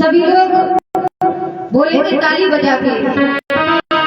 सभी लोग बोलेंगे ताली बजा के।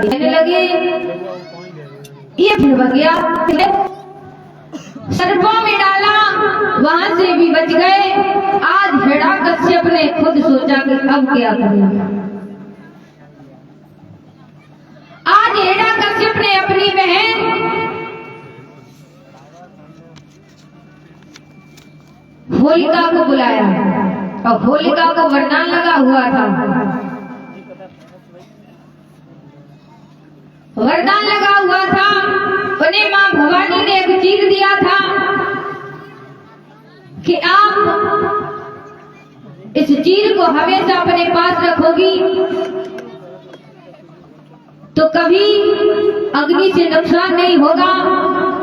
कहने लगे ये फिर बगिया सर्पों में डाला अब क्या करें। आज हिरण्यकश्यप ने अपनी बहन होलिका को बुलाया और होलिका को वरदान लगा हुआ था। वरदान लगा हुआ था, उन्हें मां भवानी ने एक चीज दिया था कि आप इस चीज को हमेशा अपने पास रखोगी तो कभी अग्नि से नुकसान नहीं होगा।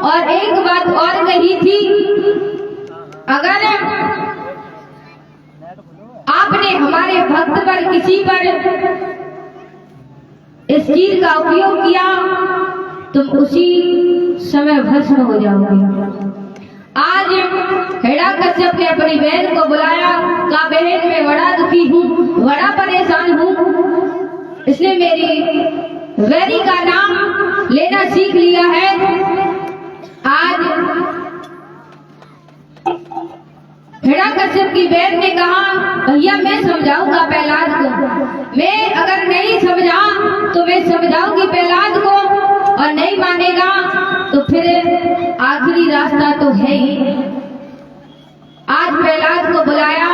और एक बात और कही थी, अगर आपने हमारे भक्त पर किसी पर इस चीज का उपयोग किया तुम उसी समय भस्म हो जाओगे। आज हिरण्यकश्यप ने अपनी बहन को बुलाया, कहा बहन मैं बड़ा दुखी हूँ, बड़ा परेशान हूँ, इसने मेरी वैरी का नाम लेना सीख लिया है। आज हिरण्यकश्यप की बहन ने कहा भैया मैं समझाऊंगा प्रहलाद को, मैं अगर नहीं समझा तो मैं समझाऊंगी प्रहलाद को, और नहीं मानेगा तो फिर आखिरी रास्ता तो है ही। आज प्रहलाद को बुलाया,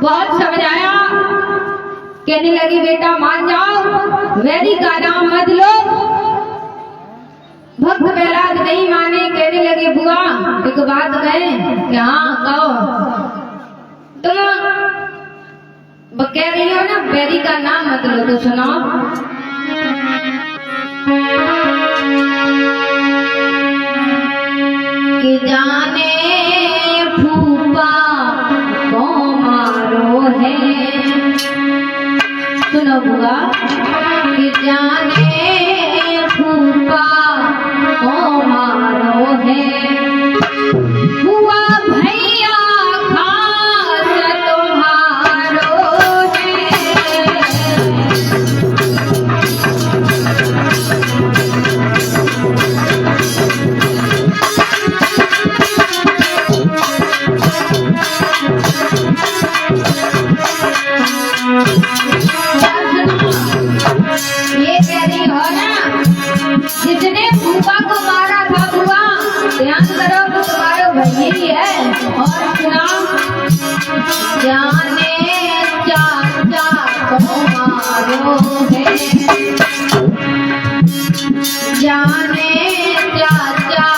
बहुत समझाया, कहने लगी बेटा मान जाओ, वैरी का नाम मत लो। भक्त प्रहलाद नहीं माने, कहने लगे बुआ एक बात कहें कि हाँ कहो। तुम कह रही हो ना वैरी का नाम मत लो, तो सुनाओ। कि जाने फूफा को मारो है, सुनो बुआ। कि जाने फूफा को मारो है, बुआ भैया खास तुम्हारो है। ये कह रही हो ना, जिसने फूफा को मारा था बुआ, ध्यान करो वो तुम्हारा भैया ही है। और सुनाओ, जाने चाचा को मारो है, जाने चाचा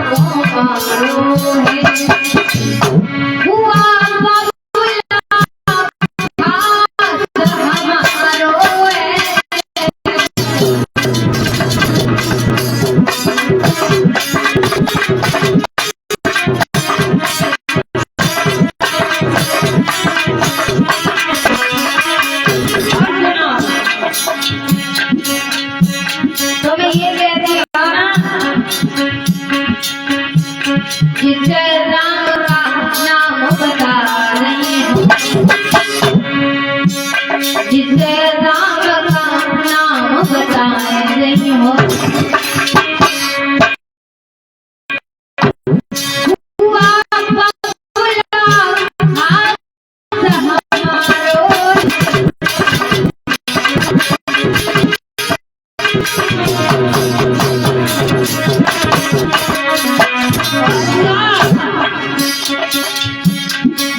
को मारो है, बुआ जिस राम का नाम बता रही हो, जिस राम का नाम बता रही हो,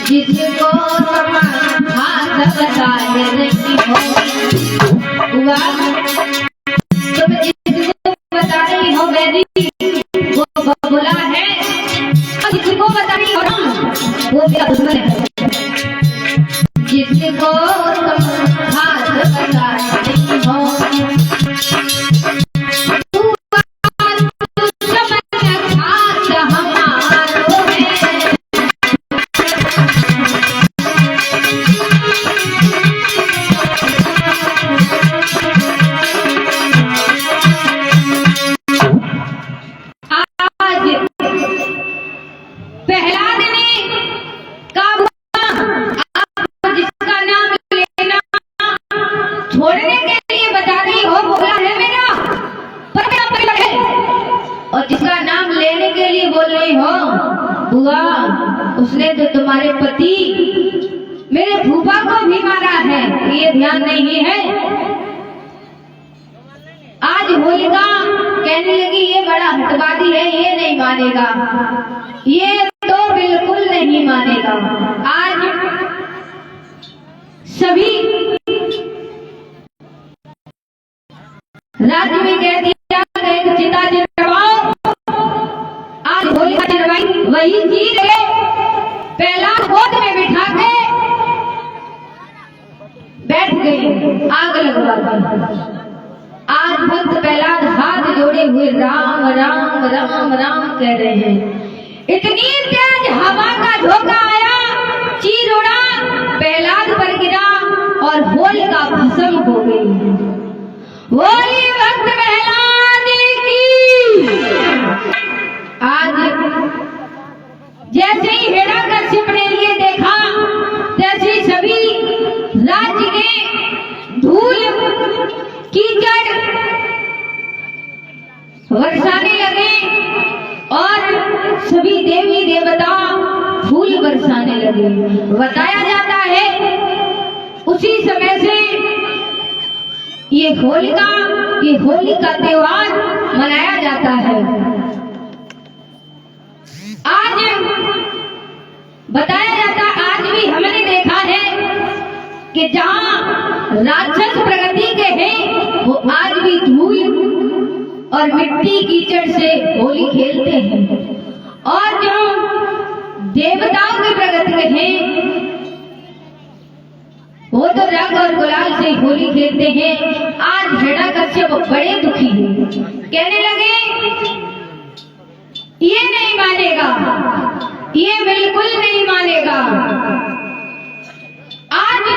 जिसको तुम हाथ बताए रही हो, तुम जिसको बता रही हो मेरी वो बबुला है, और जिसको बता रही हो वो मेरा दुश्मन है। जिसको तुम हाथ बताए रही हो, प्रहलाद ने कहा आप जिसका नाम लेना छोड़ने के लिए बता रही हो बोला है मेरा पर है, और जिसका नाम लेने के लिए बोल रही हो बुआ उसने तो तुम्हारे पति मेरे फूफा को भी मारा है, ये ध्यान नहीं है। आज होलिका कहने लगी ये बड़ा हटवादी है, ये नहीं मानेगा, ये तो बिल्कुल नहीं मानेगा। आज सभी राज्य में कह दिया चिता जलवाओ। आज होलिका जलवाई वही चीज है, पहला गोद में बिठा के बैठ गई आग लगवा दी। आज भक्त प्रहलाद हाथ जोड़े हुए राम राम राम राम कह रहे हैं। इतनी तेज हवा का झोंका आया, चीर उड़ा, प्रहलाद पर गिरा और होलिका भस्म हो गई। बोली भक्त प्रहलाद की। आज जैसे ही हिरण्यकश्यप ने ये देखा, तैसे सभी राज्य के धूल कीचड़ बरसाने लगे और सभी देवी देवता फूल बरसाने लगे। बताया जाता है उसी समय से ये होली का त्योहार मनाया जाता है। आज बताया जाता, आज भी हमने देखा है कि जहाँ राक्षस प्रगति के हैं वो आज भी धूल और मिट्टी कीचड़ से होली खेलते हैं, और जो देवताओं के प्रगति के हैं वो तो रंग और गुलाल से होली खेलते हैं। आज हिरण्यकश्यप बड़े दुखी हैं, कहने लगे ये नहीं मानेगा, ये बिल्कुल नहीं मानेगा। आज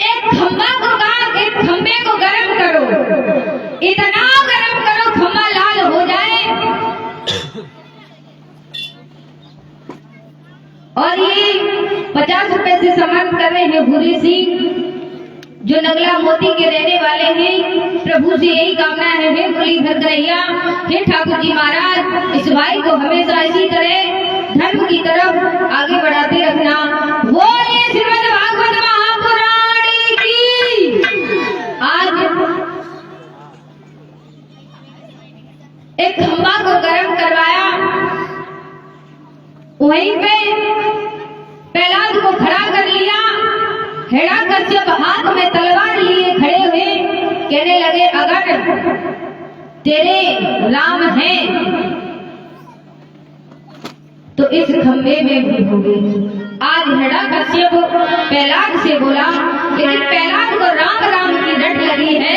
एक खंबे को गर्म करो, इतना गर्म करो खंबा लाल हो जाए। और ये 50 रुपए से समर्थ कर रहे हैं भूरी सिंह, जो नगला मोती के रहने वाले हैं। प्रभु से यही कामना है, हे मुरलीधर कन्हैया, हे ठाकुर जी महाराज, इस भाई को हमेशा इसी तरह धर्म की तरफ आगे बढ़ाते रखना। वो ये श्रीमद् भागवत महापुराण की। आज एक खंबा को गर्म करवाया, वहीं पे प्रहलाद को खड़ा कर लिया। हिरण्यकश्यप हाथ में तलवार लिए खड़े हुए, कहने लगे अगर तेरे राम हैं तो इस खंबे में भी होंगे। आज हिरण्यकश्यप प्रहलाद से बोला, लेकिन प्रहलाद को राम राम की रट लगी है।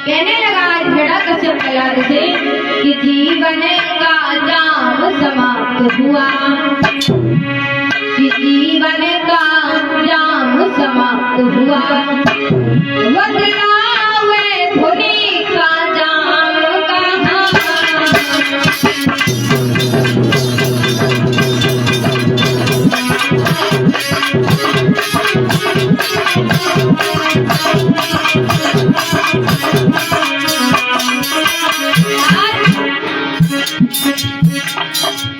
कहने लगा आज हिरण्यकश्यप प्रहलाद से कि जीवन का जाम समाप्त हुआ, कि जीवन का जाम समाप्त हुआ, बदलावे धुनी का जाम कहाँ।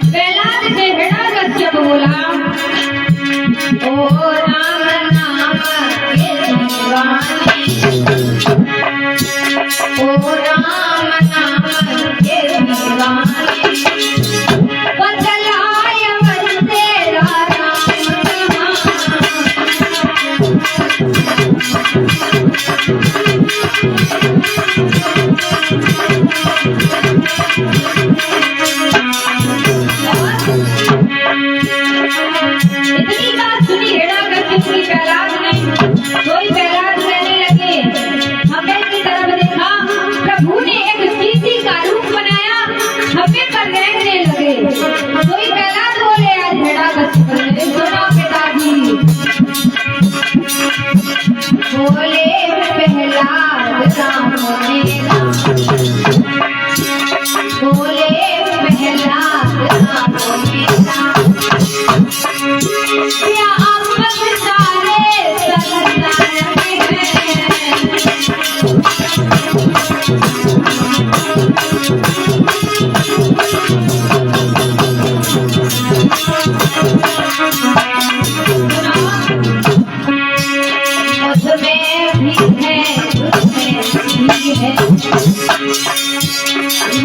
प्रहलाद से हिरण्यकश्यप बोला, ओ राम नाम के दीवाने, ओ राम नाम के दीवाने, बदलाए मन तेरा राम कहाँ।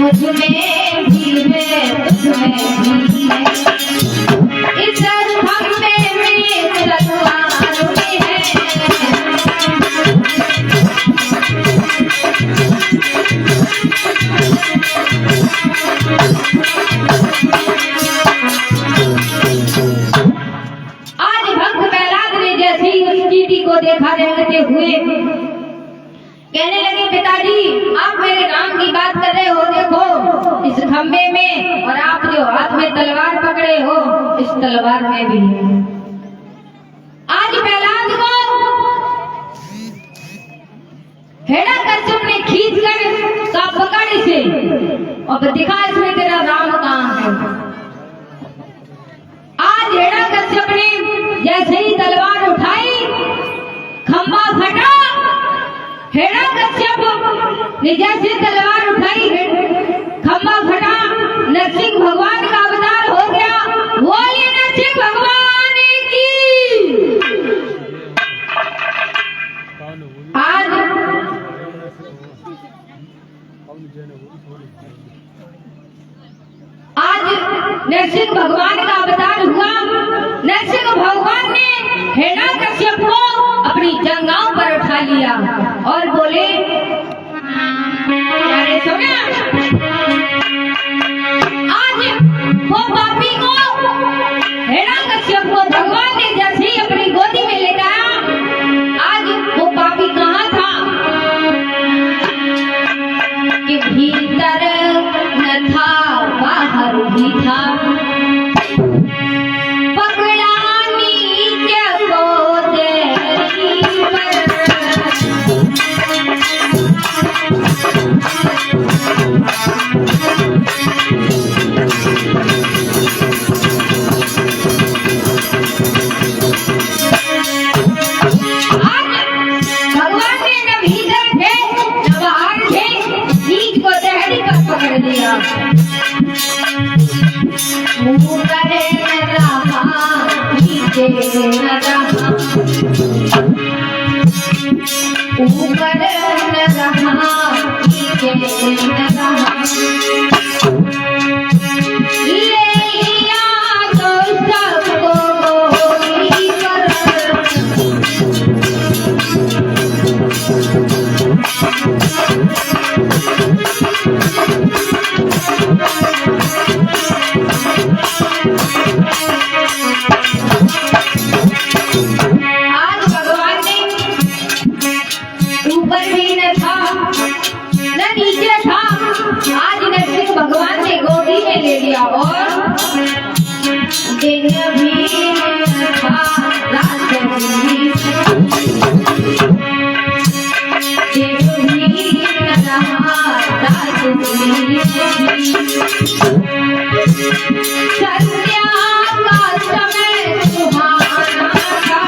मुझ में भी है तुझमें भी है, इस खंबे में तलवार भी है। आज भक्त प्रहलाद ने जैसे ही उस चींटी को देखा रेंगते हुए कहने लगे, पिताजी आप मेरे राम की बात कर रहे हो, देखो इस खंबे में, और आप जो हाथ में तलवार पकड़े हो इस तलवार में भी। आज प्रहलाद को हिरण्यकश्यप ने खींच कर का पकड़ से और दिखा इसमें तेरा राम कहाँ है। आज हिरण्यकश्यप ने जैसे ही तलवार उठाई खंबा फटा। हिरण्यकश्यप ने जैसे तलवार उठाई खंबा फटा, नरसिंह भगवान का अवतार हो गया। बोलिए नरसिंह भगवान की। आज नरसिंह भगवान का अवतार हुआ। नरसिंह भगवान ने हिरण्यकश्यप को अपनी जंघाओं पर उठा लिया और बोले, अरे सुना, आज वो पापी को, हिरण्यकश्यप को भगवान ने जैसे ही अपनी गोदी में लेटाया, आज वो पापी कहाँ था कि भीतर न था बाहर भी था। ऊपर न रहा नीचे न रहा, ले लिया तो सबको गोली कर। भगवान ने गोदी में ले लिया और दिन भी था रात भी, दिन भी रहा रात भी। संध्या का समय सुहाना था।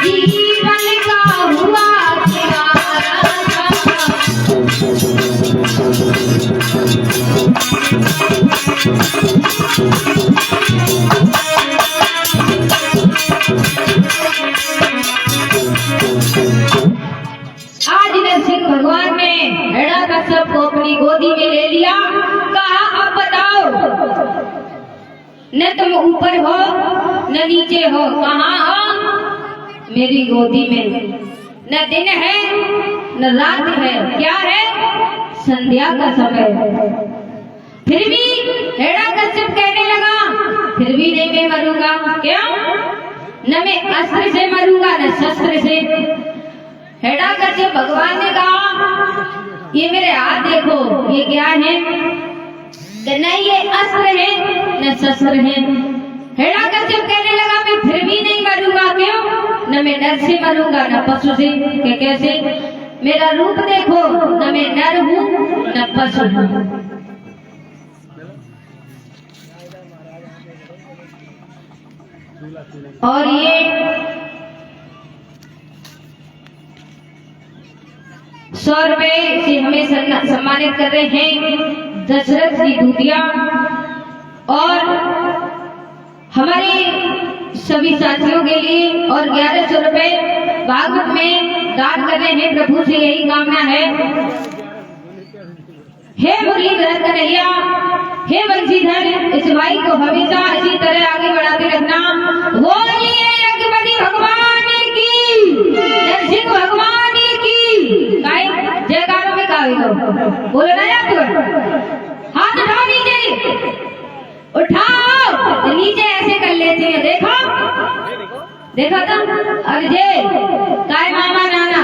जीवन का हुआ न तुम ऊपर हो न नीचे हो, कहाँ हो? मेरी गोदी में। न दिन है न रात है, क्या है? संध्या का समय। फिर भी हिरण्यकश्यप कहने लगा, फिर भी नहीं मैं मरूंगा। क्यों? न मैं अस्त्र से मरूंगा न शस्त्र से। हिरण्यकश्यप भगवान ने कहा, ये मेरे हाथ देखो, ये क्या है? नहीं ये अस्त्र है न शस्त्र है। हिरण्यकश्यप कहने लगा, मैं फिर भी नहीं मरूंगा। क्यों? न मैं नर से मरूंगा न पशु से। क्या कैसे? मेरा रूप देखो, न मैं नर हूँ न पशु हूँ। और ये 100 रुपए से हमें सम्मानित कर रहे हैं दशरथ जी दूतिया, और हमारे सभी साथियों के लिए और 1100 रुपए भागवत में दान कर रहे हैं। प्रभु से यही कामना है, हे मुरलीधर कन्हैया, हे बंशीधर, इस भाई को हमेशा इसी तरह आगे बढ़ाते रखना। बोलिए रघुपति भगवान की, नरसिंह भगवान की। गाय जयकारों में गावे दो, बोलो ना यार। हाथ उठाओ नीचे, उठाओ नीचे, ऐसे कर लेते हैं। देखो देखो तो अजय काय मामा नाना,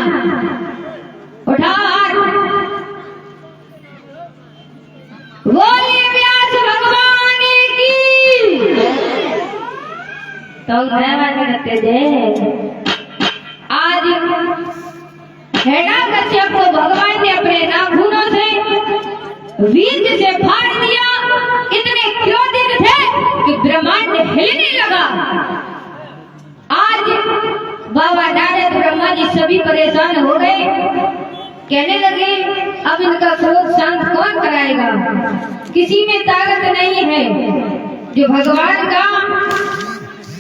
उठाओ हाथ। बोलिए व्यास भगवान की। तो करते जय। आज हिरण्यकश्यप को भगवान ने अपने नाखूनों से वीर से फाड़ दिया। इतने क्रोधित थे कि ब्रह्मांड हिलने लगा। आज बाबा नारद ब्रह्मा जी सभी परेशान हो गए, कहने लगे अब इनका क्रोध शांत कौन कराएगा? किसी में ताकत नहीं है जो भगवान का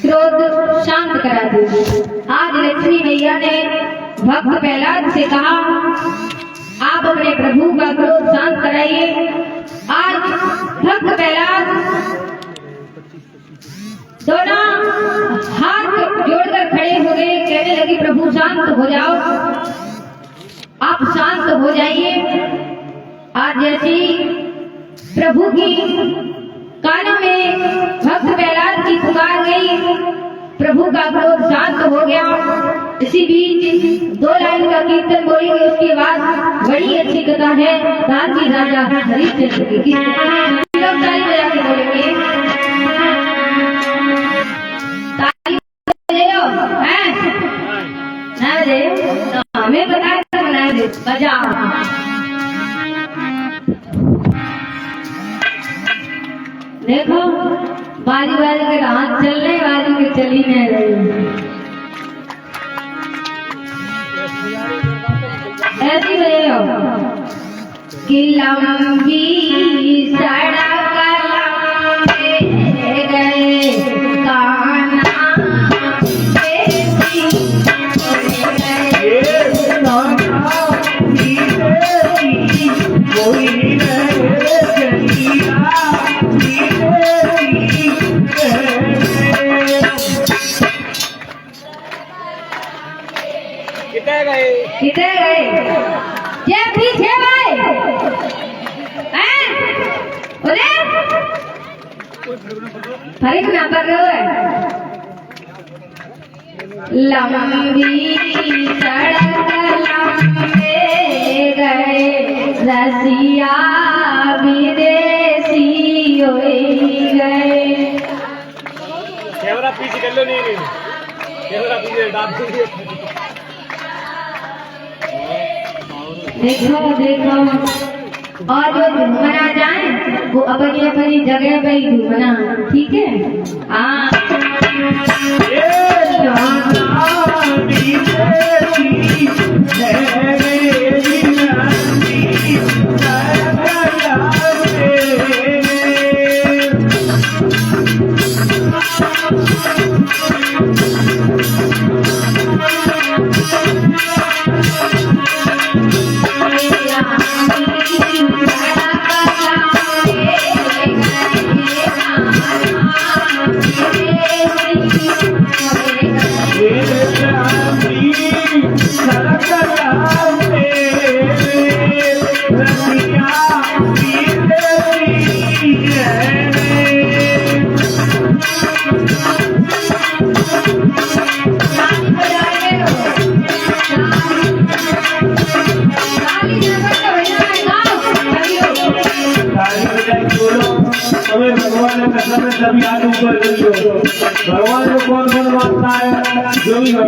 क्रोध शांत करा दे। आज लक्ष्मी मैया ने भक्त प्रहलाद से कहा, आप अपने प्रभु का क्रोध शांत कराइए। आज भक्त प्रहलाद दोनों हाथ जोड़कर खड़े हो गए, कहने लगे प्रभु शांत हो जाओ, आप शांत हो जाइए। आज जैसी प्रभु की कानों में भक्त प्रहलाद की पुकार गई, प्रभु का क्रोध शांत हो गया। इसी बीच 2 लाइन का कीर्तन बोलेंगे, उसके बाद बड़ी अच्छी कथा है दानवी राजा हरिश्चंद्र की। लोग ताली बजा के बोलेंगे, ताली बजाओ, हैं? ना बजाओ तो हमें बता कर बना दे, बजाओ। देखो बाजी बाजी के हाथ चल रहे, बाजी के चली नहीं रही। ऐसी बजाओ कि लंबी सड़क लंबे गए कान्हा कितने गए? ये पीछे भाई हैं? बोले फर्क ना पड़ रहा है। लंबी सड़क लंबे गए रसिया विदेशी होई गए। कैमरा पीछे कर लो, नहीं कैमरा पीछे डाल दीजिए। देखो देखो, और जो घूमना जाए वो अपनी अपनी जगह पे ही घूमना, ठीक है? हाँ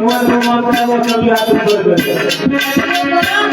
भगवान को मानता है वो कभी हाथ ऊपर करता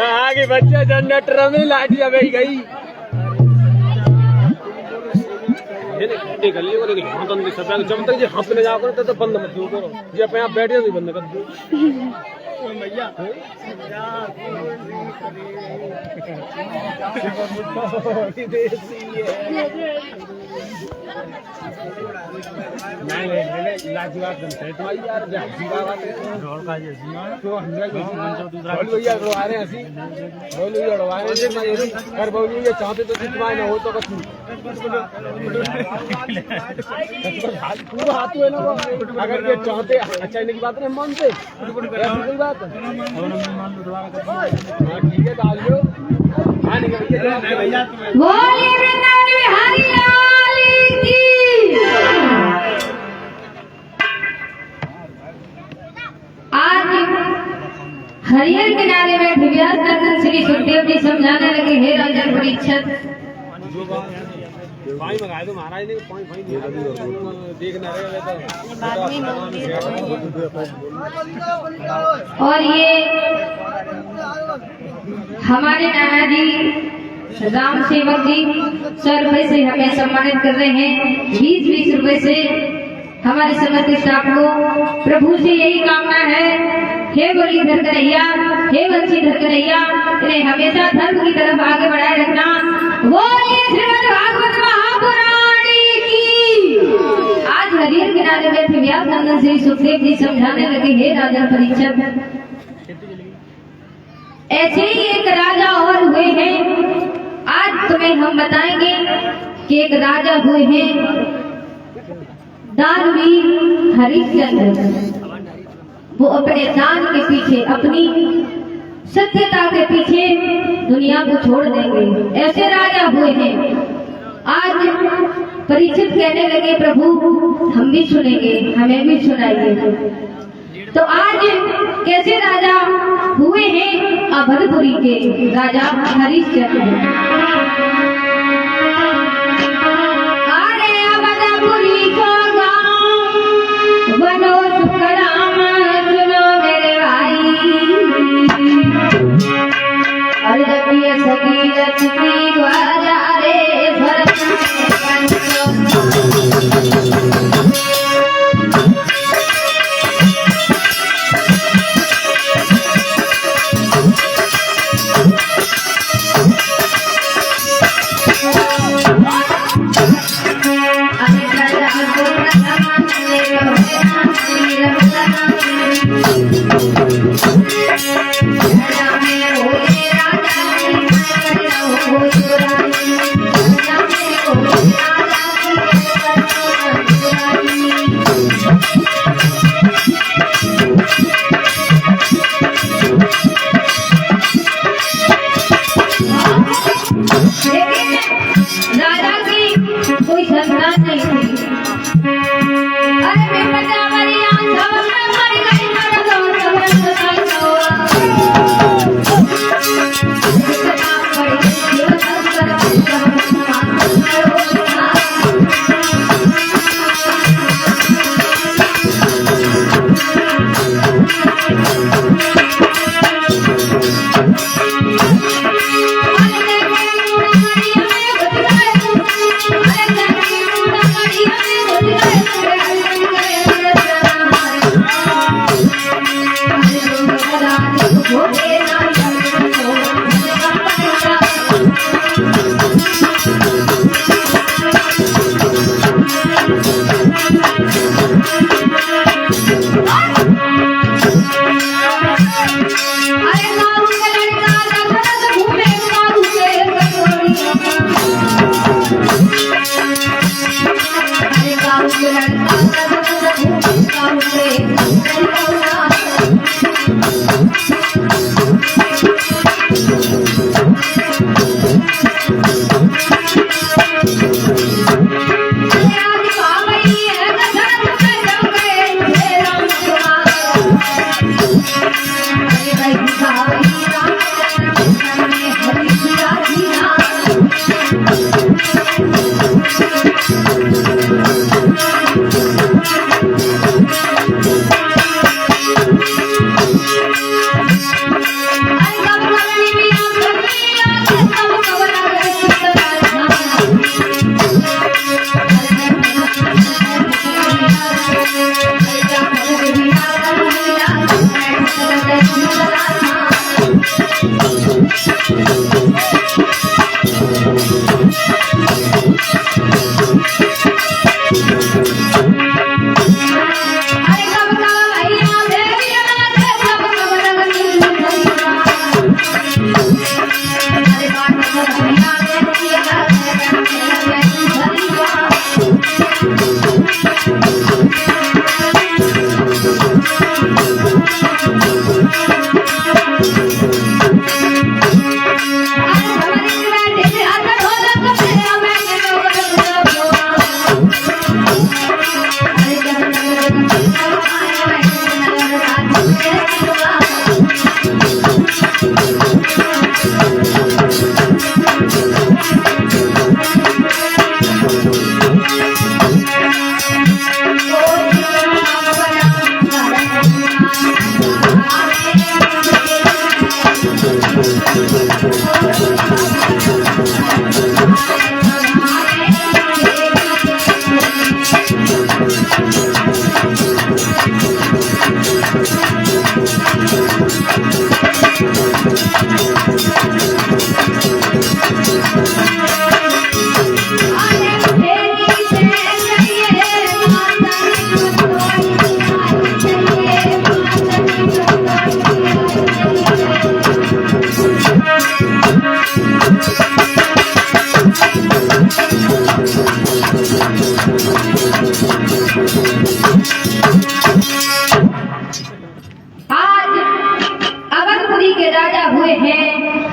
आगे बच्चे जनरेटर में लाइटियां बह गई गली को लेकिन हाथ अंदर सब जब तक ये हाथ में जा कर तो बंद मत करो ये अपने आप बैठ जाए बंद कर दो भैया नहीं लाजवाब बनता है तुम्हारी यार जीवा बात है रोल का ये जीवा तो हमरा को दूसरा बोल भैया आ रहे हैं हंसी बोल भैया उड़वा रहे हैं कर बोल ये चाहते तो चितवाए ना हो तो कुछ पूरा हाथ है ना अगर ये चाहते अच्छा इनकी बात नहीं मानते कोई बात हाँ ठीक है डाल दो हाँ निकल भैया बोलिए वृंदावन बिहारी लाल की। आज हरिहर किनारे में व्यास नंदन श्री सुखदेव जी समझाने लगे, हे राजन परीक्षित, पानी मंगाए तो महाराज ने पानी देखना रहेगा और ये हमारे नाना जी राम सेवक जी 100 रुपए से हमें सम्मानित कर रहे हैं। 20-20 रुपए से हमारे समस्त स्टाफ को प्रभु से यही कामना है, हे मुरलीधर कन्हैया, हे बंशीधर कन्हैया, इन्हें हमेशा धर्म की तरफ आगे बढ़ाए रखना। बोलिए श्रीमद् भागवत महापुराण की। आज हरिहर किनारे में व्यास नंदन श्री सुखदेव जी समझाने लगे, हे राजा परीक्षित, ऐसे ही एक राजा और हुए हैं। आज तुम्हें हम बताएंगे कि एक राजा हुए हैं दानवीर हरिश्चंद्र। वो अपने दान के पीछे, अपनी सत्यता के पीछे दुनिया को छोड़ देंगे, ऐसे राजा हुए हैं। आज परीक्षित कहने लगे, प्रभु हम भी सुनेंगे, हमें भी सुनाइए। तो आज कैसे राजा हुए हैं? अवधपुरी के राजा हरिश्चंद्र। अरे अवधपुरी को गाँव बनो सुखराम, सुनो मेरे भाई, और जब ये सगी लक्ष्मी द्वारा रे भरत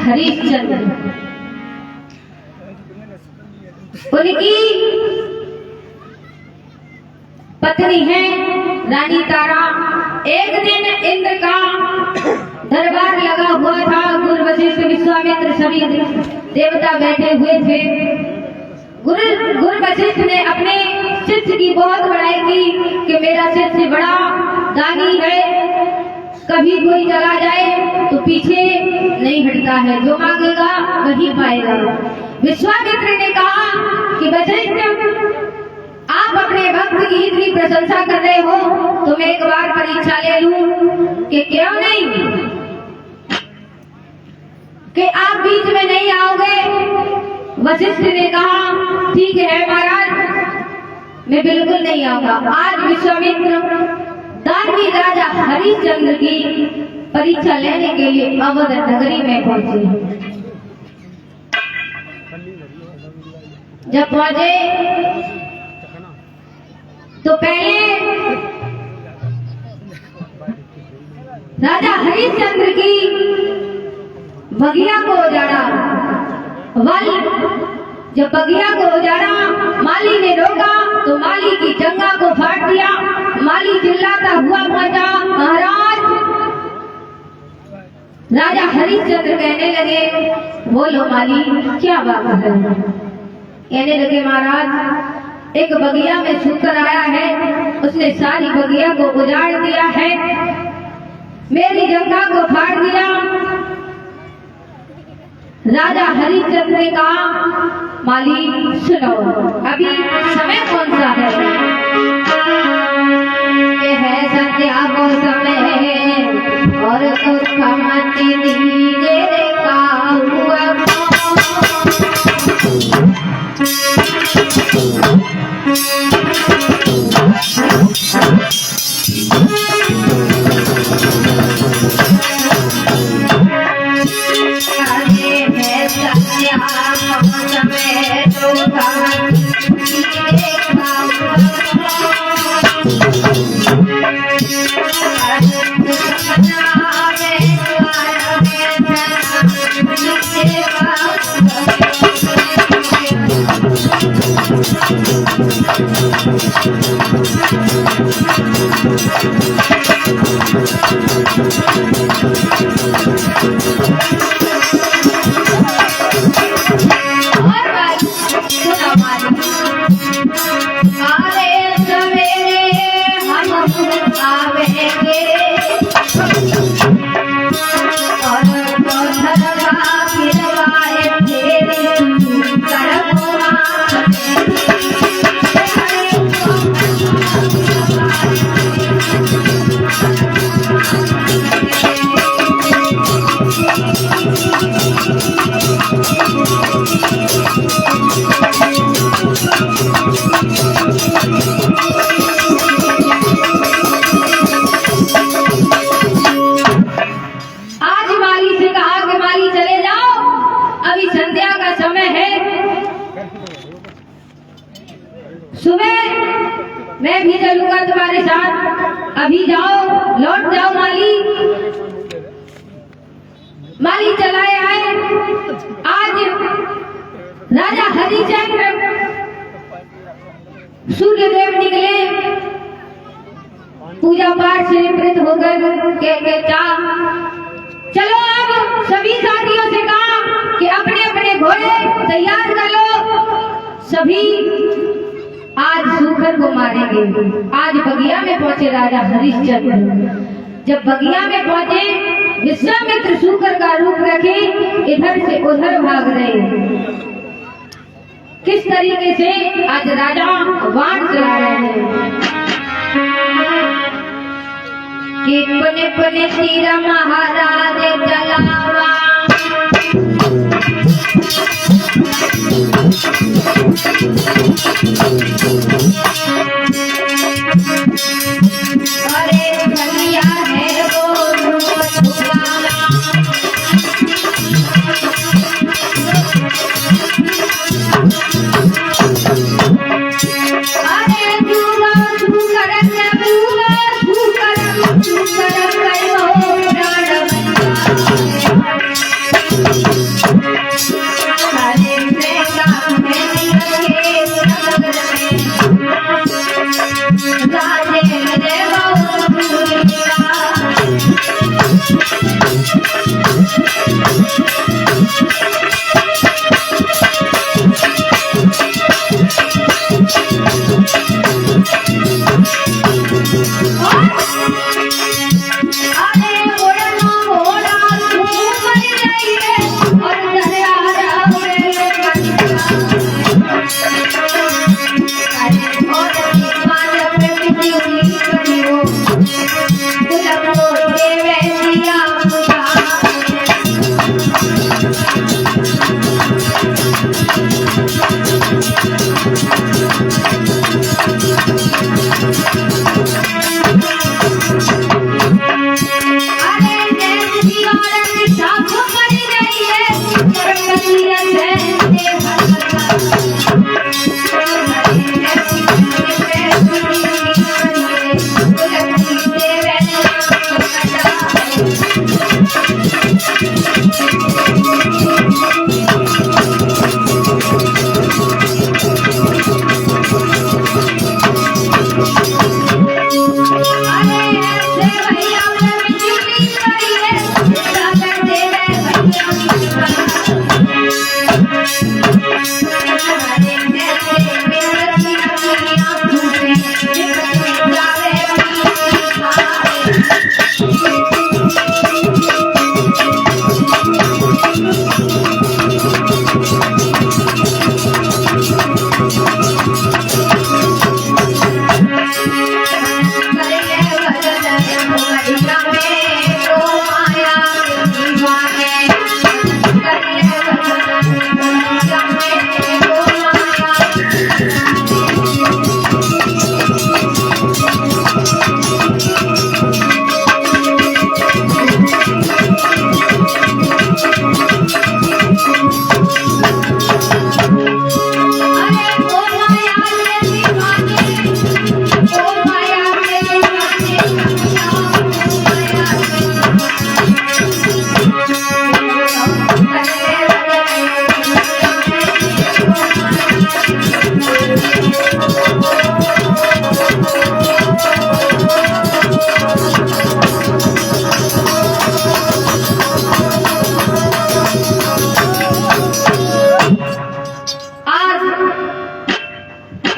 हरिश्चंद्र। उनकी पत्नी है रानी तारा। एक दिन इंद्र का दरबार लगा हुआ था। गुरु वशिष्ठ विश्वामित्र सभी देवता बैठे हुए थे। गुरु वशिष्ठ ने अपने शिष्य की बहुत बड़ाई की कि मेरा शिष्य बड़ा दानी है, कभी कोई चला जाए तो पीछे नहीं हटता है, जो मांगेगा वही पाएगा। विश्वामित्र ने कहा कि वशिष्ठ, आप अपने भक्त की इतनी प्रशंसा कर रहे हो तो मैं एक बार परीक्षा ले लूं कि क्यों नहीं, कि आप बीच में नहीं आओगे। वशिष्ठ ने कहा ठीक है महाराज, मैं बिल्कुल नहीं आऊंगा। आज विश्वामित्र दानवी राजा हरिश्चंद्र की परीक्षा लेने के लिए अवध नगरी में पहुंचे। जब पहुंचे तो पहले राजा हरिश्चंद्र की बगिया को उजाड़ा। जब बगिया को उजाड़ा, माली ने रोका तो माली की जंगा को फाड़ दिया। माली चिल्लाता हुआ पहुंचा, महाराज। राजा हरिश्चंद्र कहने लगे, बोलो माली क्या बात है। कहने लगे महाराज, एक बगिया में सूकर आया है, उसने सारी बगिया को उजाड़ दिया है, मेरी जंगा को फाड़ दिया। राजा हरिश्चंद्र ने कहा, माली सुनो, अभी समय कौन सा है? ये है संध्या को समय और मती दीजिए का हुआ। सुबह मैं भी चलूंगा तुम्हारे साथ, अभी जाओ, लौट जाओ माली। माली चलाए आए। आज राजा हरिश्चंद्र, सूर्यदेव निकले, पूजा पाठ से निवृत्त होकर के चलो अब सभी साथियों से कहा कि अपने अपने घोड़े तैयार कर लो, सभी आज सूकर को मारेंगे। आज बगिया में पहुंचे राजा हरिश्चंद्र। जब बगिया में पहुंचे, विश्वामित्र सूकर का रूप रखे इधर से उधर भाग रहे। किस तरीके से आज राजा वाण चला रहे हैं। कि पुण्य पुण्य तीर महाराज चलावा। अरे भैया है वो झुकाना, अरे झूला झूकर झूला झूकर करो प्राण अरे प्रेमा में लगे नगर में राजे मेरे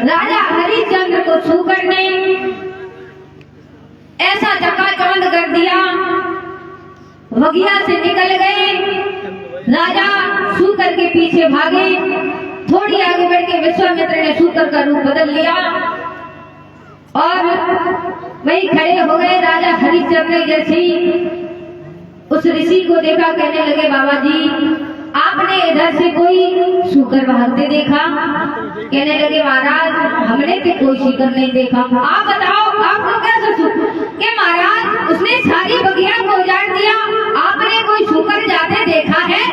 राजा हरिश्चंद्र को छूकर ने ऐसा चकाचौंध कर दिया, बगिया से निकल गए। राजा शूकर के पीछे भागे, थोड़ी आगे बढ़ के विश्वामित्र ने शूकर का रूप बदल लिया और वही खड़े हो गए। राजा हरिश्चंद्र जैसी उस ऋषि को देखा, कहने लगे बाबा जी आपने इधर से कोई शूकर भागते देखा? कहने लगे महाराज हमने तो कोई शूकर नहीं देखा। आप बताओ आपको कैसे कि महाराज उसने सारी बगिया को उजाड़ दिया, आपने कोई शूकर जाते देखा है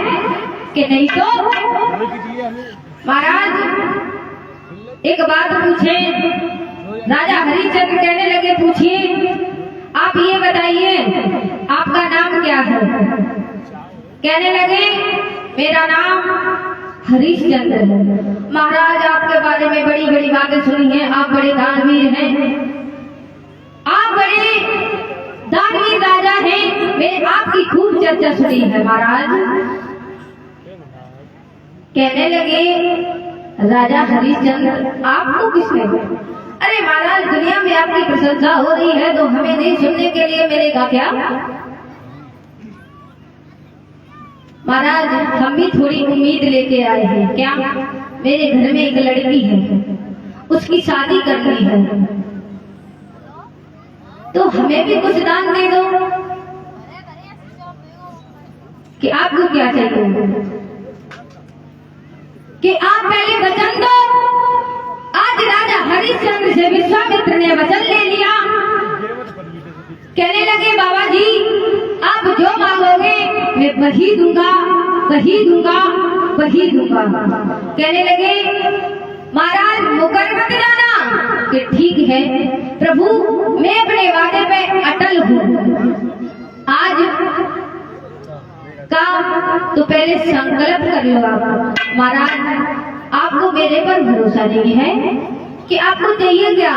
कि नहीं? तो महाराज एक बात पूछे। राजा हरिश्चंद्र कहने लगे पूछिए, आप ये बताइए आपका नाम क्या है? कहने लगे मेरा नाम हरिश्चंद्र है। महाराज आपके बारे में बड़ी बड़ी बातें सुनी हैं, आप बड़े दानवीर हैं, आप बड़े दानवीर राजा हैं, मैंने आपकी खूब चर्चा सुनी है महाराज। कहने लगे राजा हरिश्चंद्र आपको किसने? अरे महाराज दुनिया में आपकी प्रशंसा हो रही है तो हमें नहीं सुनने के लिए मिलेगा क्या? महाराज हम भी थोड़ी उम्मीद लेके आए हैं। क्या? मेरे घर में एक लड़की है, उसकी शादी करनी है। तो हमें भी कुछ दान दे दो कि आपको क्या चाहिए, कि आप पहले वचन दो। आज राजा हरिश्चंद्र से विश्वामित्र ने वचन ले लिया। कहने लगे बाबा जी आप जो मांगोगे मैं वही दूंगा, वही दूंगा, वही दूंगा। कहने लगे महाराज मुकर मत जाना कि ठीक है प्रभु मैं अपने वादे पे अटल हूँ। आज का तो पहले संकल्प कर लो आप। महाराज आपको मेरे पर भरोसा नहीं है कि आपको चाहिए क्या।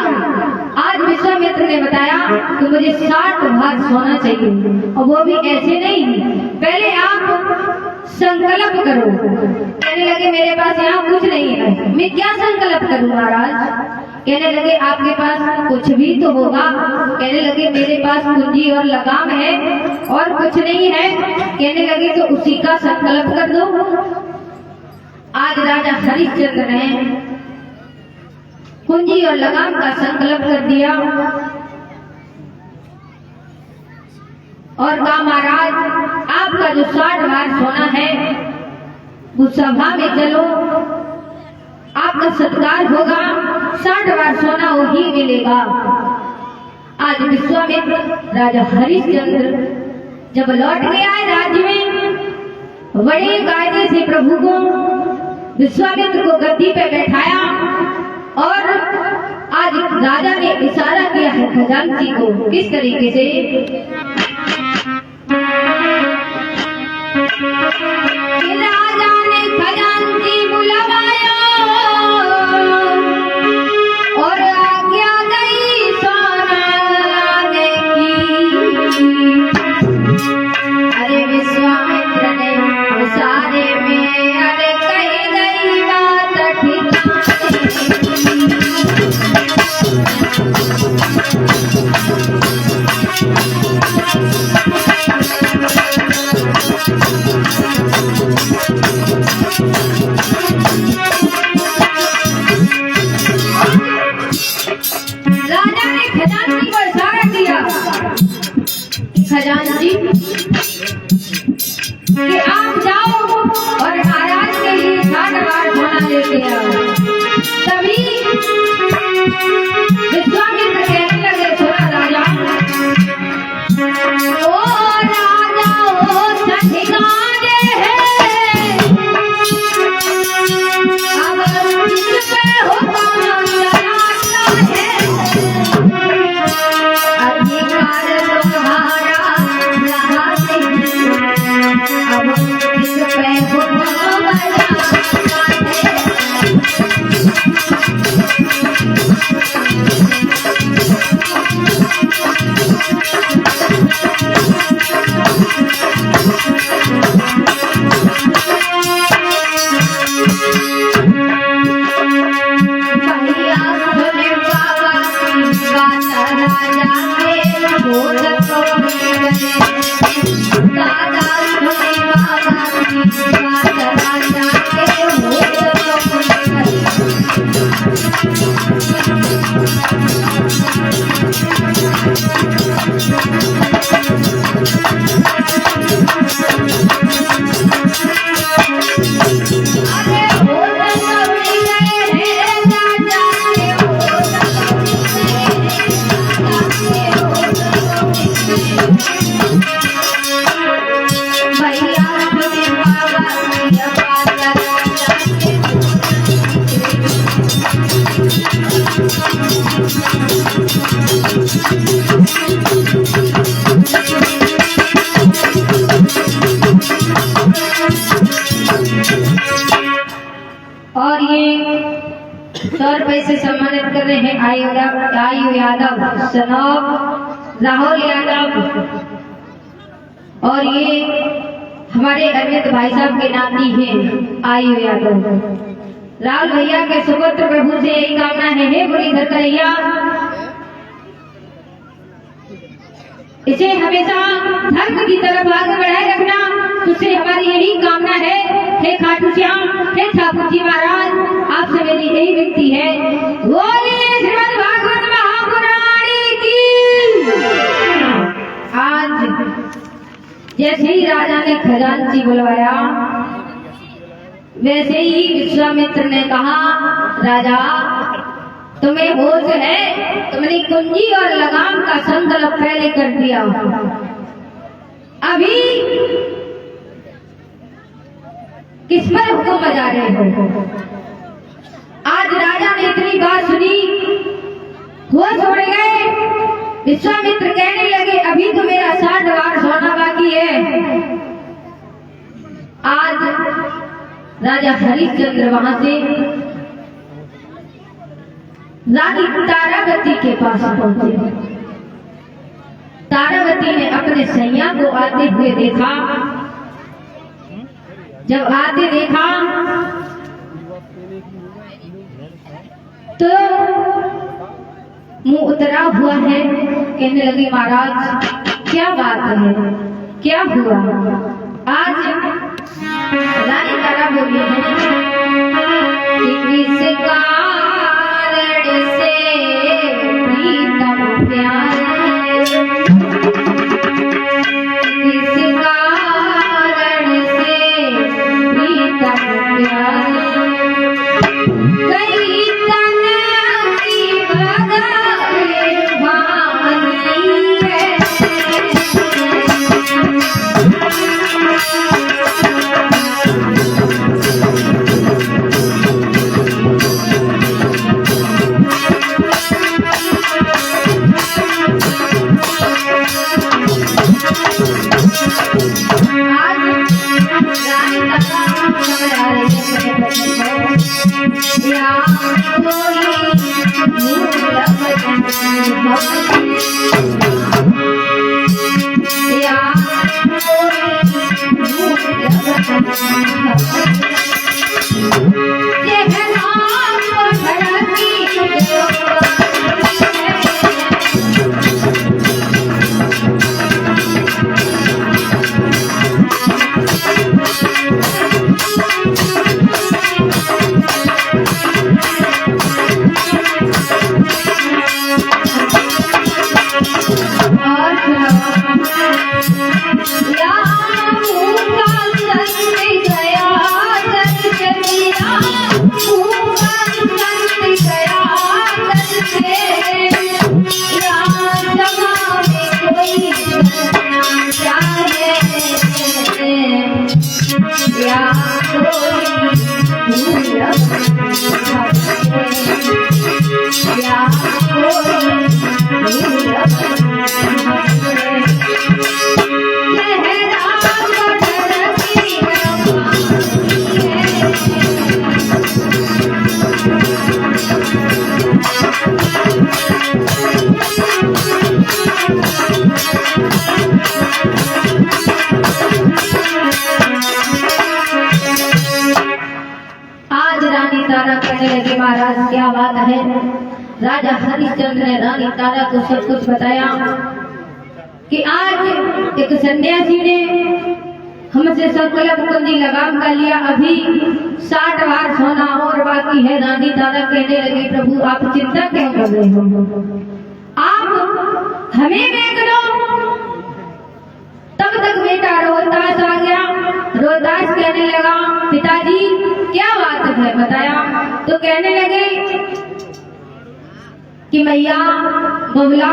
आज विश्वामित्र ने बताया कि मुझे 60 भाग सोना चाहिए और वो भी ऐसे नहीं, पहले आप संकल्प करो। कहने लगे मेरे पास यहाँ कुछ नहीं है, मैं क्या संकल्प करूँ महाराज। कहने लगे आपके पास कुछ भी तो होगा। कहने लगे मेरे पास पूंजी और लगाम है और कुछ नहीं है। कहने लगे तो उसी का संकल्प कर दो। आज राजा हरिश्चंद्र ने पूंजी और लगाम का संकल्प कर दिया और कहा महाराज आपका जो 60 भाग सोना है वो सभा में चलो, आपका सत्कार होगा, 60 भाग सोना वही मिलेगा। आज विश्वामित्र राजा हरिश्चंद्र जब लौट के आए राज्य में, बड़े कायदे से प्रभु को विश्वामित्र को गद्दी पे बैठाया और आज राजा ने इशारा किया है खजांची को। किस तरीके से, राजा ने खजांची बुलवाया और आज्ञा गई सोना लाने की। अरे विश्वामित्र ने इशारे में अरे कही गई बात राजा ने खजांची को इशारा दिया, खजांची कि आप जाओ और महाराज के लिए 60 भाग सोना लेके आओ। तभी विश्वामित्र कहने लगे सुना राजा, ओ राजा ओ ठिकाने है, अब किस पे हुक्म चलाता है, अधिकार तुम्हारा रहा नहीं, अब किस पे हुक्म चलाता है। और ये 100 रुपए से सम्मानित कर रहे हैं आयु यादव, सनौब राहुल यादव। और ये हमारे अरविंद भाई साहब के नाती हैं आयु यादव। राहुल भैया के सुपुत्र प्रभु से यही कामना है, हे मुरलीधर कन्हैया इसे हमेशा धर्म की तरफ आगे बढ़ाए रखना, तुझसे हमारी यही कामना है। हे खाटू श्याम, हे ठाकुर जी महाराज, आपसे मेरी यही विनती है, बोलिए श्रीमद् भागवत महापुराण की। जैसे ही राजा ने खजांची बुलवाया वैसे ही विश्वामित्र ने कहा, राजा तुम्हें होश है? तुमने कुंजी और लगाम का संकल्प पहले कर दिया, अभी किस पर हुक्म बजा रहे हो? आज राजा ने इतनी बात सुनी, होश उड़ गए। विश्वामित्र कहने लगे, अभी तो मेरा 60 बार सोना बाकी है। आज राजा हरिश्चंद्र वहां से रानी तारावती के पास पहुंचे। तारावती ने अपने सैया को आते हुए देखा। जब आते देखा तो मुंह उतरा हुआ है। कहने लगी, महाराज क्या बात है, क्या हुआ? आज रानी तारा बोली कि किस कारण से प्रीतम प्यारे, किस कारण से प्रीतम प्यारे, कई तन की बदले भानी है। महाराज क्या बात है? राजा हरिश्चंद्र ने रानी तारा को सब कुछ बताया कि आज एक सन्यासी ने हमसे संकल्प कुंजी लगाम कर लिया, अभी 60 बार सोना और बाकी है। रानी तारा कहने लगी, प्रभु आप चिंता क्यों कर रहे हो, आप हमें देख लो। तब तक बेटा रोहतास आ गया। रोहतास कहने लगा, पिताजी क्या बात है बताया। तो कहने लगे कि मैया बबुला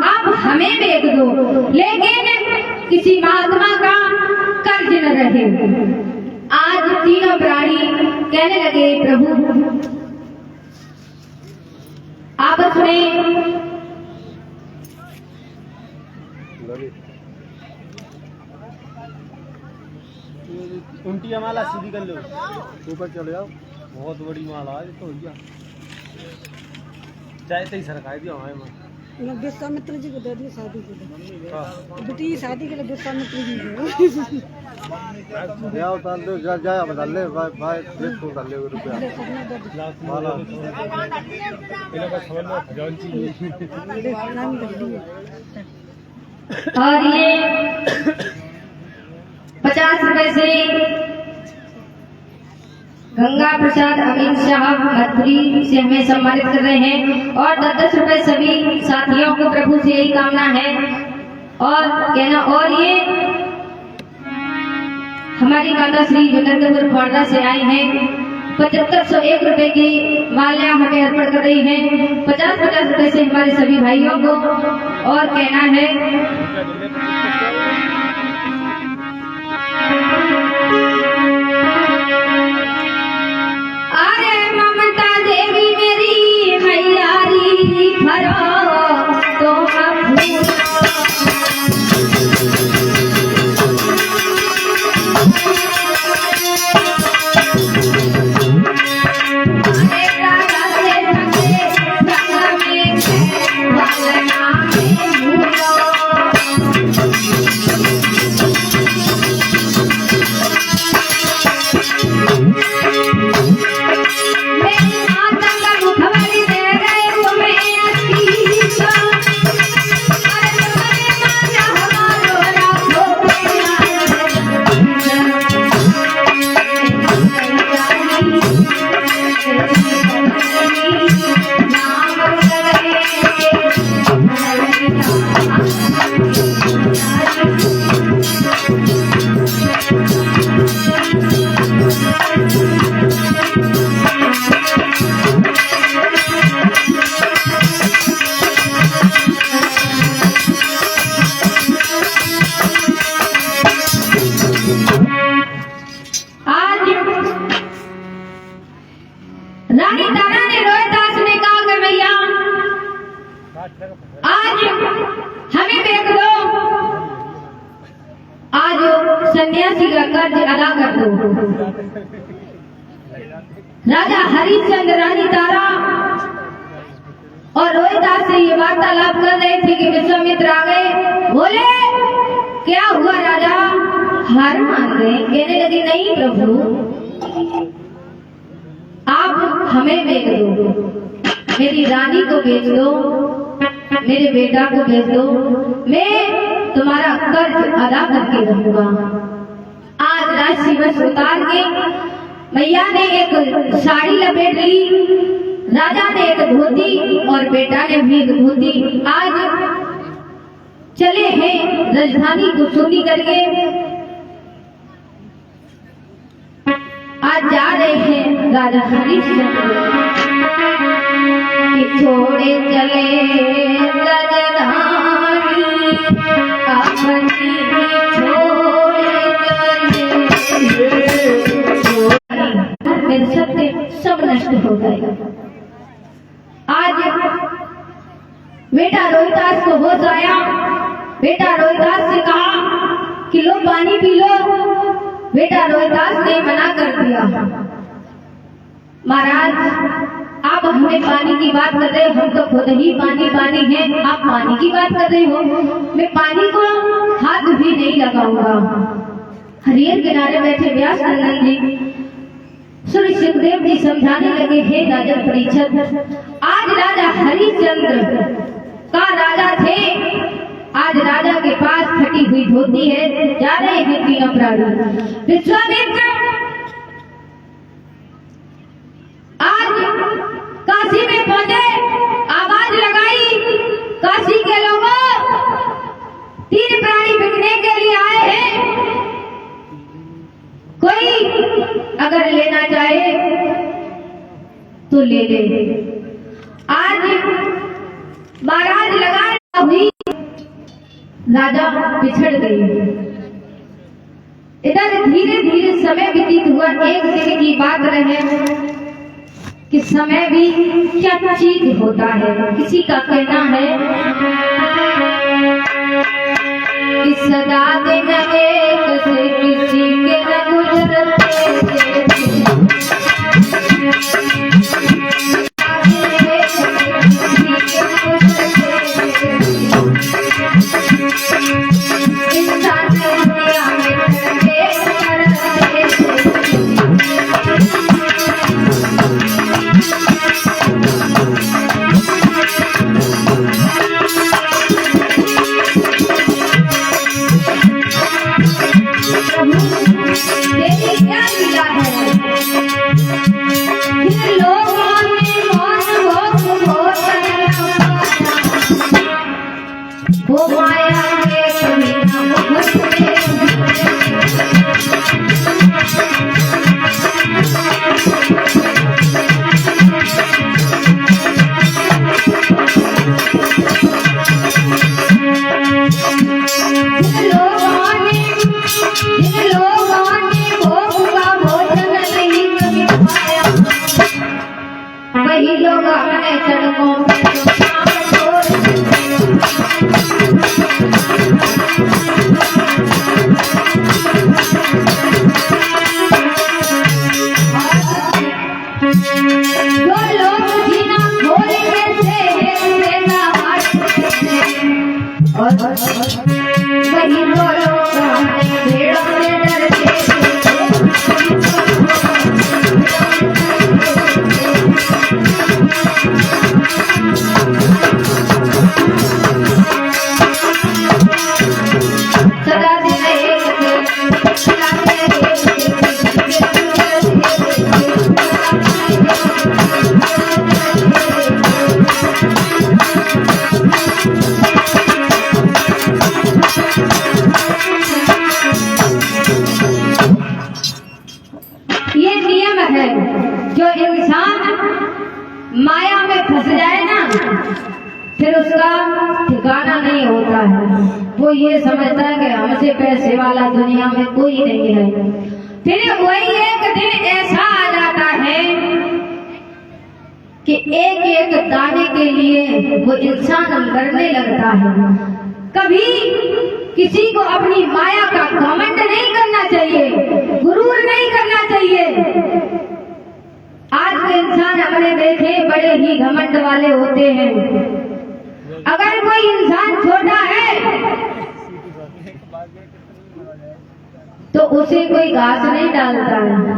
आप हमें बेच दो, लेकिन किसी महात्मा का कर्ज न रहे। आज तीनों प्राणी कहने लगे, प्रभु आपस में उल्टी माला सीधी कर लो, ऊपर चले जाओ। बहुत बड़ी माला है तो भैया, चाहे तो ही सरकाई दिया हमारे माँ। विश्वामित्र जी को दे दिए शादी के लिए, बेटी शादी के लिए विश्वामित्र जी को जाओ उतार दो, जा बता ले भाई भाई प्लेट को उतार ले रुपया माला इनका समझ में खजांची। और ये 50 रुपए से गंगा प्रसाद अमीन साहब मथुरी से हमें सम्मानित कर रहे हैं, और 10-10 रुपए सभी साथियों को प्रभु से यही कामना है। और कहना, और ये हमारी माता श्री विकर्णपुर खोड़दा से आए हैं। 7501 रुपए की माल्या हमें अर्पण कर रही हैं। 50-50 रुपए से हमारे सभी भाइयों को और कहना है अरे ममता देवी मेरी मैयारी भरो तो रानी तारा ने रोहिदास ने कहा कि भैया आज हमें देख लो, आज सन्यासी का कर्ज अदा कर दो। राजा हरिश्चंद्र रानी तारा और रोहिदास से ये वार्तालाप कर रहे थे कि विश्वामित्र आ गए। बोले क्या हुआ राजा? हार मान गए? कहने लगे नहीं प्रभु, आप हमें बेच दो, मेरी रानी को बेच दो, मेरे बेटा को बेच दो, मैं तुम्हारा कर्ज अदा करके रहूंगा। आज राजसीवस उतार के मैया ने एक साड़ी लपेट ली, राजा ने एक धोती और बेटा ने भी एक धोती। आज चले हैं राजधानी को चोरी करके, आज जा रहे हैं राजा हरिश्चंद्र कि छोड़े चले राजधानी अपनी छोड़े चले, सत्य सब नष्ट हो गए। आज बेटा रोहिदास को होश आया। बेटा रोहिदास से कहा कि लो पानी पी लो। बेटा रोहिदास ने मना कर दिया। महाराज आप हमें पानी की बात कर रहे हो, हम तो खुद ही पानी पानी हैं, आप पानी की बात कर रहे हो? मैं पानी को हाथ भी नहीं लगाऊंगा। हरियर किनारे बैठे व्यास नंदन जी श्री सुखदेव जी समझाने लगे, हे राजन परीक्षित, आज राजा हरिश्चंद्र का राजा थे, आज राजा के पास फटी हुई धोती है, जा रहे हैं तीन अपराधी। विश्वामित्र आज काशी में पहुंचे, आवाज लगाई, काशी के लोगों, तीन प्राणी बिकने के लिए आए हैं, कोई अगर लेना चाहे तो ले ले। आज महाराज लगा हुई, राजा बिछड़ गए। इधर धीरे धीरे समय व्यतीत हुआ। एक दिन की बात रहे कि समय भी क्या चीज होता है। किसी का कहना है कि सदा दिन एक से किसी के न गुजरते वो माया के वही बोलो भेड़ों से डरते सदा दिन ये नियम है। जो इंसान माया में फंस जाए ना, फिर उसका ठिकाना नहीं होता है। वो ये समझता है कि हमसे पैसे वाला दुनिया में कोई नहीं है। फिर वही एक दिन ऐसा आ जाता है कि एक एक दाने के लिए वो इंसान लड़ने लगता है। कभी किसी को अपनी माया का घमंड नहीं करना चाहिए, गुरूर नहीं करना चाहिए। आज के इंसान हमने देखे बड़े ही घमंड वाले होते हैं। अगर कोई इंसान छोटा है तो उसे कोई घास नहीं डालता है,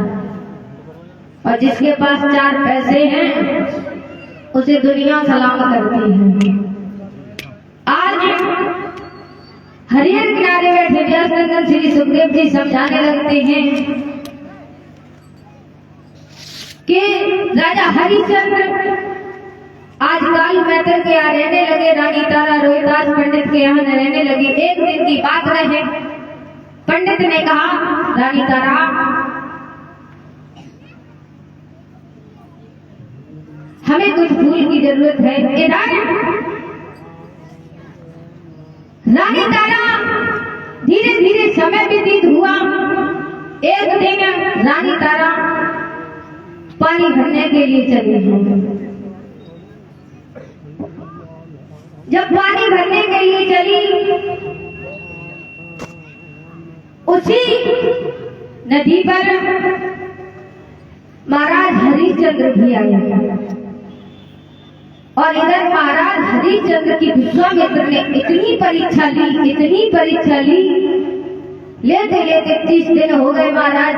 और जिसके पास 4 पैसे हैं उसे दुनिया सलाम करती है। आज हरिहर किनारे बैठे व्यासनंदन श्री सुखदेव जी समझाने लगते हैं कि राजा हरिश्चंद्र आज काल मैतर के यहाँ रहने लगे, रानी तारा रोहिदास पंडित के यहाँ रहने लगी। एक दिन की बात रहे, पंडित ने कहा, रानी तारा हमें कुछ फूल की जरूरत है, इधर। रानी तारा धीरे धीरे समय व्यतीत हुआ। एक दिन रानी तारा पानी भरने के लिए चली। जब पानी भरने के लिए चली, उसी नदी पर महाराज हरिश्चंद्र भी आए, और इधर महाराज हरिश्चंद्र की विश्वामित्र ने इतनी परीक्षा ली, लेते लेते 30 दिन हो गए। महाराज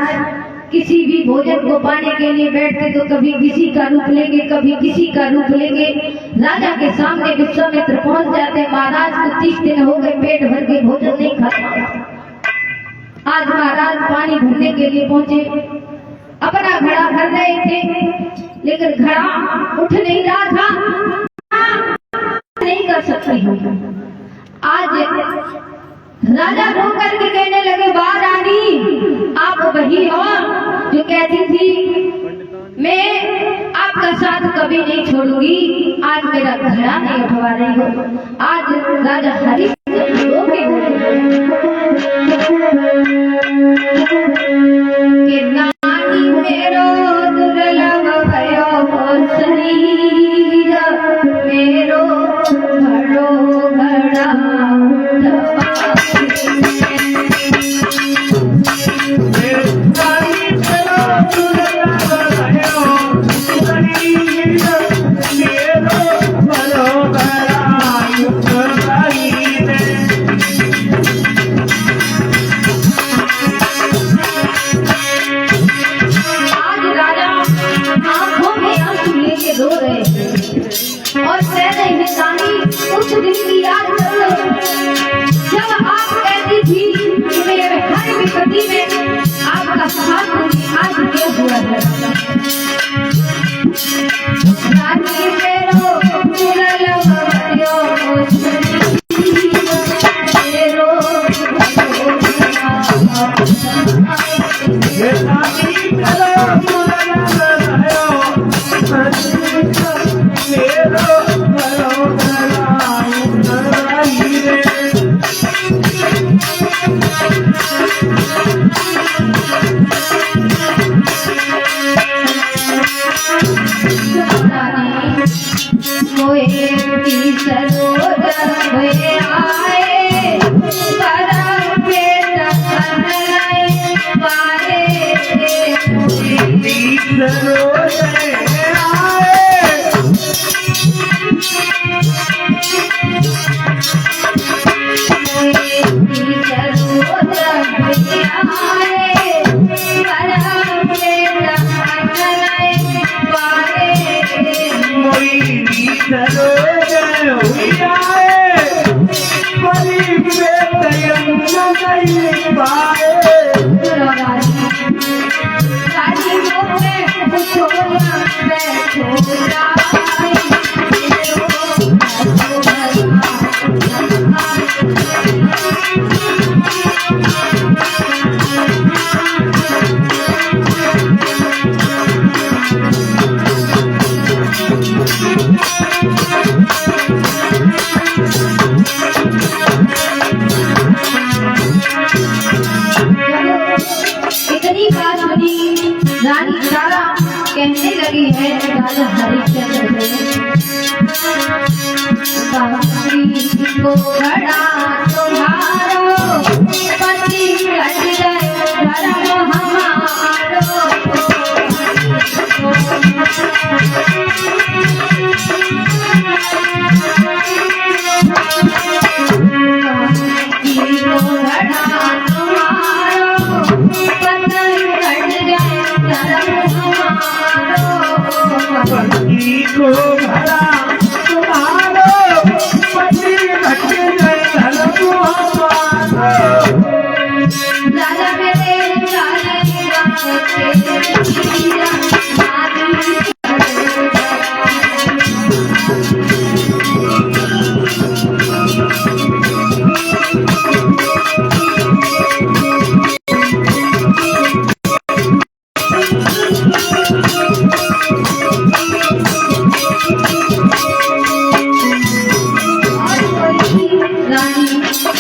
किसी भी भोजन को पाने के लिए बैठते तो कभी किसी का रूप लेंगे, कभी किसी का रूप लेंगे। राजा के सामने विश्वामित्र पहुंच जाते। महाराज को 30 दिन हो गए, पेट भर के भोजन नहीं खाता। आज महाराज पानी भरने के लिए पहुंचे, अपना घड़ा भर रहे थे, लेकिन घड़ा उठ नहीं रहा था। नहीं कर सकती हूँ। आज राजा रो करके कहने लगे, वाह रानी, आप वही हो जो कहती थी मैं आपका साथ कभी नहीं छोड़ूंगी। आज मेरा घड़ा नहीं उठवा रही हो। आज राजा हरिश्चंद्र रो के बोले कि रानी मेरो दुर्लभ भयो शरीर, मेरो घड़ो घड़ा और कह रहे हैं रानी, उस दिन की याद करो जब आप कहती थी कि मेरे हर विपत्ति में आपका साथ दूंगी। आज क्या हुआ है? रानी मेरो दुर्लभ भयो आए नहीं पाए राजी मोरे छोड़ा मैं छोड़ा इतनी बात सुनी रानी तारा कहने लगी है राजा हरिश्चंद्र से को बड़ा तुम्हारो पति हट जाए धर्म हमारो पति को भरा तुम्हारो पति घट गए धर्म हमारो राजा मेरे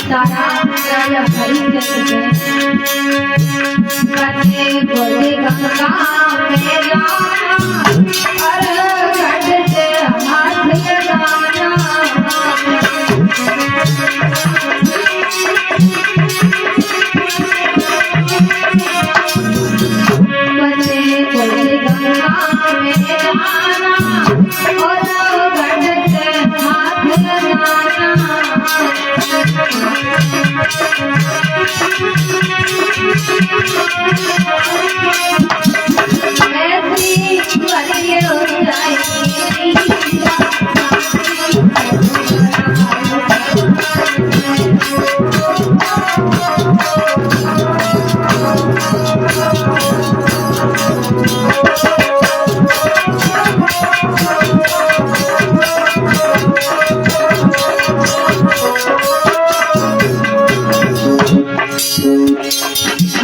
तारा राजा हरिश्चंद्र से बोले गंगा में जाना और घट से हाथ लगाना बच्चे बोले गंगा में जाना और घट से हाथ लगाना ऐसी वाली हो जाएगी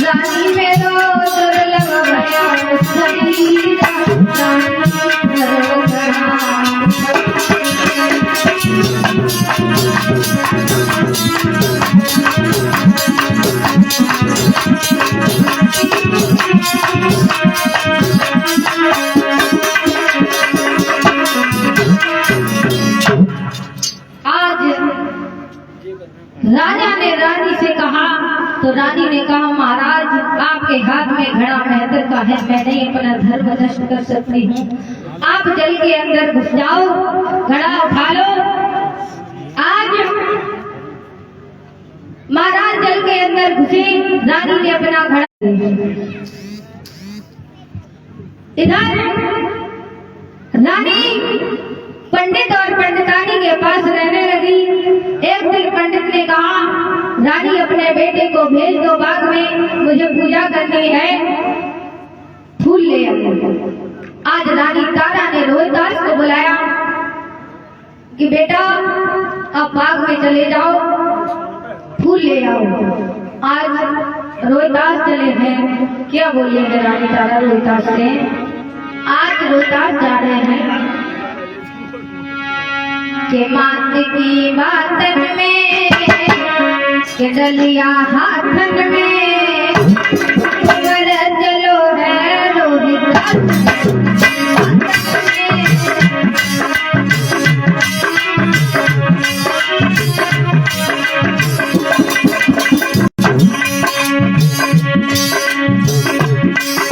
रानी मेरो दुर्लभ भया शरीर आज राजा ने रानी से कहा तो रानी ने कहा महाराज आपके हाथ में घड़ा मेहतर का है, मैं नहीं अपना धर्म नष्ट कर सकती हूँ। आप जल के अंदर घुस जाओ, घड़ा उठा लो। आज महाराज जल के अंदर घुसे, रानी ने अपना घड़ा इधर रानी पंडित और पंडितानी के पास रहने लगी। एक दिन पंडित ने कहा रानी अपने बेटे को भेज दो बाग में, मुझे पूजा करनी है, फूल ले आओ। आज रानी तारा ने रोहिदास को बुलाया कि बेटा अब बाग में चले जाओ, फूल ले आओ। आज रोहिदास चले हैं। क्या बोले हैं रानी तारा रोहिदास से? आज रोहिदास जा रहे हैं के मात की बातन में के डलिया हाथन में चलो है रोहिदास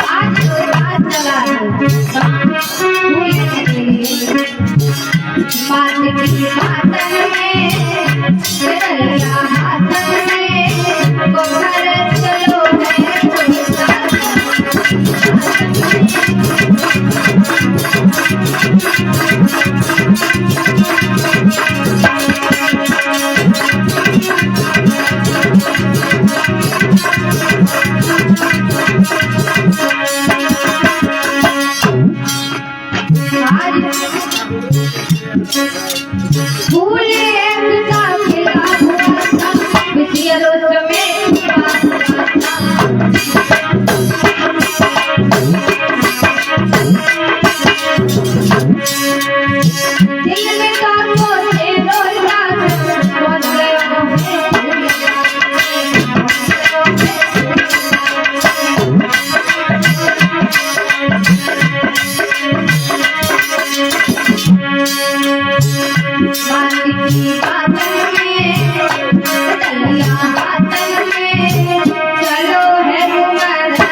आज रोहिदास चला मात की बातन में डलिया हाथन में चलो है रोहिदास पियरो समय दिल में तारों से रोता पहुंच गया बाती की बातन में कलिया बातन में चलो है तुम्हारा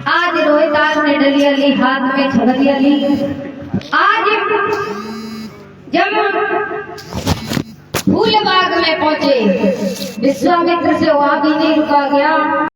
आज रोहिदास ने डलिया ली, हाथ में छबलिया ली। आज जब फूल बाग में पहुंचे, विश्वामित्र से वहां भी नहीं रुका गया।